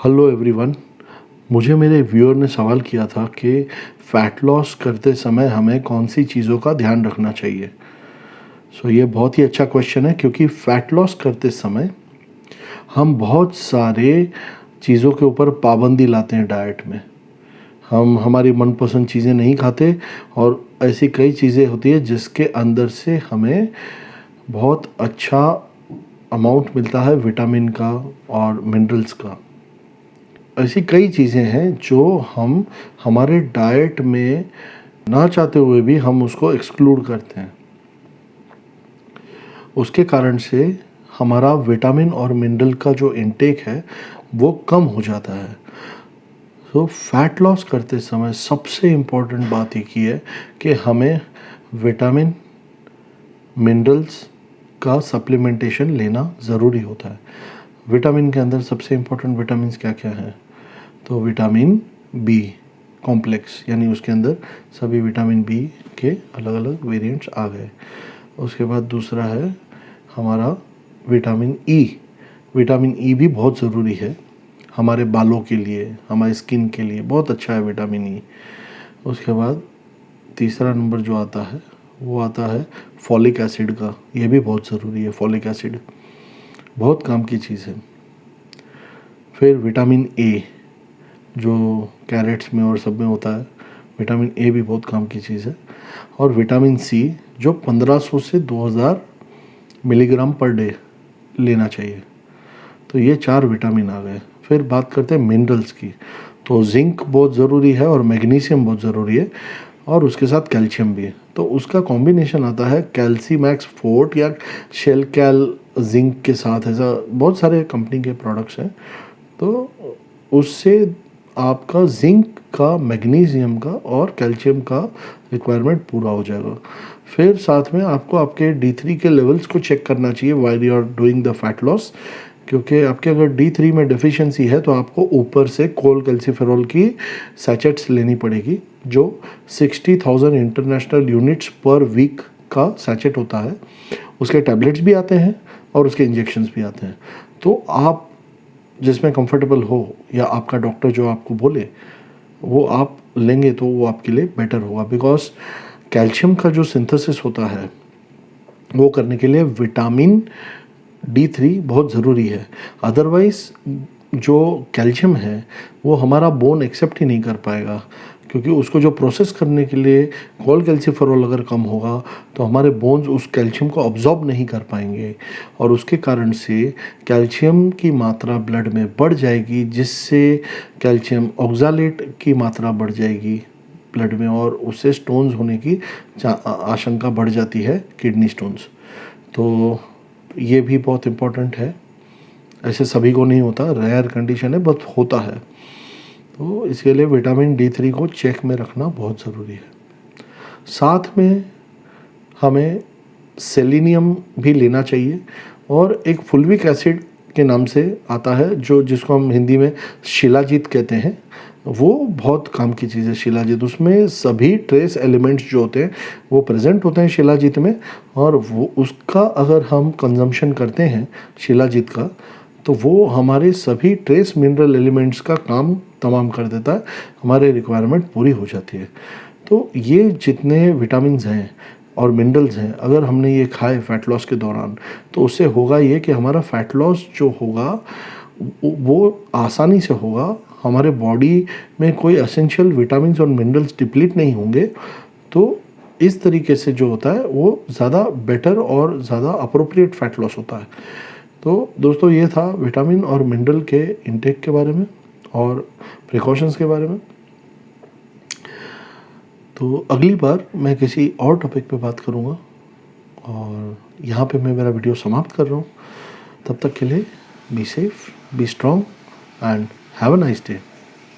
Hello everyone. मुझे मेरे viewer ने सवाल किया था कि फ़ैट लॉस करते समय हमें कौन सी चीज़ों का ध्यान रखना चाहिए। ये बहुत ही अच्छा क्वेश्चन है, क्योंकि फ़ैट लॉस करते समय हम बहुत सारे चीज़ों के ऊपर पाबंदी लाते हैं डाइट में। हम हमारी मनपसंद चीज़ें नहीं खाते और ऐसी कई चीज़ें होती है जिसके अंदर से हमें बहुत अच्छा अमाउंट मिलता है विटामिन का और मिनरल्स का। ऐसी कई चीज़ें हैं जो हम हमारे डाइट में ना चाहते हुए भी हम उसको एक्सक्लूड करते हैं। उसके कारण से हमारा विटामिन और मिनरल का जो इनटेक है वो कम हो जाता है। फ़ैट लॉस करते समय सबसे इम्पोर्टेंट बात एक ही है कि हमें विटामिन मिनरल्स का सप्लीमेंटेशन लेना ज़रूरी होता है। विटामिन के अंदर सबसे इम्पोर्टेंट विटामिन्स क्या क्या हैं? तो विटामिन बी कॉम्प्लेक्स, यानी उसके अंदर सभी विटामिन बी के अलग अलग वेरिएंट्स आ गए। उसके बाद दूसरा है हमारा विटामिन ई। विटामिन ई भी बहुत ज़रूरी है हमारे बालों के लिए, हमारे स्किन के लिए बहुत अच्छा है विटामिन ई। उसके बाद तीसरा नंबर जो आता है वो आता है फॉलिक एसिड का। ये भी बहुत ज़रूरी है, फॉलिक एसिड बहुत काम की चीज़ है। फिर विटामिन ए जो कैरेट्स में और सब में होता है, विटामिन ए भी बहुत काम की चीज़ है। और विटामिन सी जो 1500 से 2000 मिलीग्राम पर डे लेना चाहिए। तो ये 4 विटामिन आ गए। फिर बात करते हैं मिनरल्स की। तो जिंक बहुत ज़रूरी है और मैग्नीशियम बहुत ज़रूरी है, और उसके साथ कैल्शियम भी है। तो उसका कॉम्बिनेशन आता है कैल्सीमैक्स फोर्ट या शेल कैल जिंक के साथ। ऐसा बहुत सारे कंपनी के प्रोडक्ट्स हैं। तो उससे आपका जिंक का, मैग्नीशियम का और कैल्शियम का रिक्वायरमेंट पूरा हो जाएगा। फिर साथ में आपको आपके D3 के लेवल्स को चेक करना चाहिए while you are doing the fat loss, क्योंकि आपके अगर D3 में डेफिशिएंसी है तो आपको ऊपर से कोलकैल्सिफेरॉल की सैचेट्स लेनी पड़ेगी, जो 60,000 इंटरनेशनल यूनिट्स पर वीक का सैचेट होता है। उसके टैबलेट्स भी आते हैं और उसके इंजेक्शंस भी आते हैं। तो आप जिसमें कंफर्टेबल हो या आपका डॉक्टर जो आपको बोले वो आप लेंगे तो वो आपके लिए बेटर होगा। बिकॉज कैल्शियम का जो सिंथेसिस होता है वो करने के लिए विटामिन D3 बहुत ज़रूरी है। अदरवाइज़ जो कैल्शियम है वो हमारा बोन एक्सेप्ट ही नहीं कर पाएगा, क्योंकि उसको जो प्रोसेस करने के लिए कोलकैल्सिफेरॉल अगर कम होगा तो हमारे बोन्स उस कैल्शियम को अब्जॉर्ब नहीं कर पाएंगे, और उसके कारण से कैल्शियम की मात्रा ब्लड में बढ़ जाएगी, जिससे कैल्शियम ऑक्ज़ालेट की मात्रा बढ़ जाएगी ब्लड में, और उससे स्टोन्स होने की आशंका बढ़ जाती है, किडनी स्टोन्स। तो ये भी बहुत इम्पोर्टेंट है। ऐसे सभी को नहीं होता, रेयर कंडीशन है, बट होता है। तो इसके लिए विटामिन D3 को चेक में रखना बहुत ज़रूरी है। साथ में हमें सेलेनियम भी लेना चाहिए, और एक फुल्विक एसिड के नाम से आता है जो जिसको हम हिंदी में शिलाजीत कहते हैं। वो बहुत काम की चीज़ है शिलाजीत। उसमें सभी ट्रेस एलिमेंट्स जो होते हैं वो प्रेजेंट होते हैं शिलाजीत में, और वो उसका अगर हम कंजम्पशन करते हैं शिलाजीत का, तो वो हमारे सभी ट्रेस मिनरल एलिमेंट्स का काम तमाम कर देता है, हमारे रिक्वायरमेंट पूरी हो जाती है। तो ये जितने विटामिन्स हैं और मिनरल्स हैं, अगर हमने ये खाए फ़ैट लॉस के दौरान, तो उससे होगा ये कि हमारा फ़ैट लॉस जो होगा वो आसानी से होगा। हमारे बॉडी में कोई एसेंशियल विटामिन्स और मिनरल्स डिप्लीट नहीं होंगे। तो इस तरीके से जो होता है वो ज़्यादा बेटर और ज़्यादा अप्रोप्रिएट फ़ैट लॉस होता है। तो दोस्तों ये था विटामिन और मिनरल के इनटेक के बारे में और प्रिकॉशंस के बारे में। तो अगली बार मैं किसी और टॉपिक पे बात करूँगा, और यहाँ पे मैं मेरा वीडियो समाप्त कर रहा हूँ। तब तक के लिए be safe, be strong and have a nice day.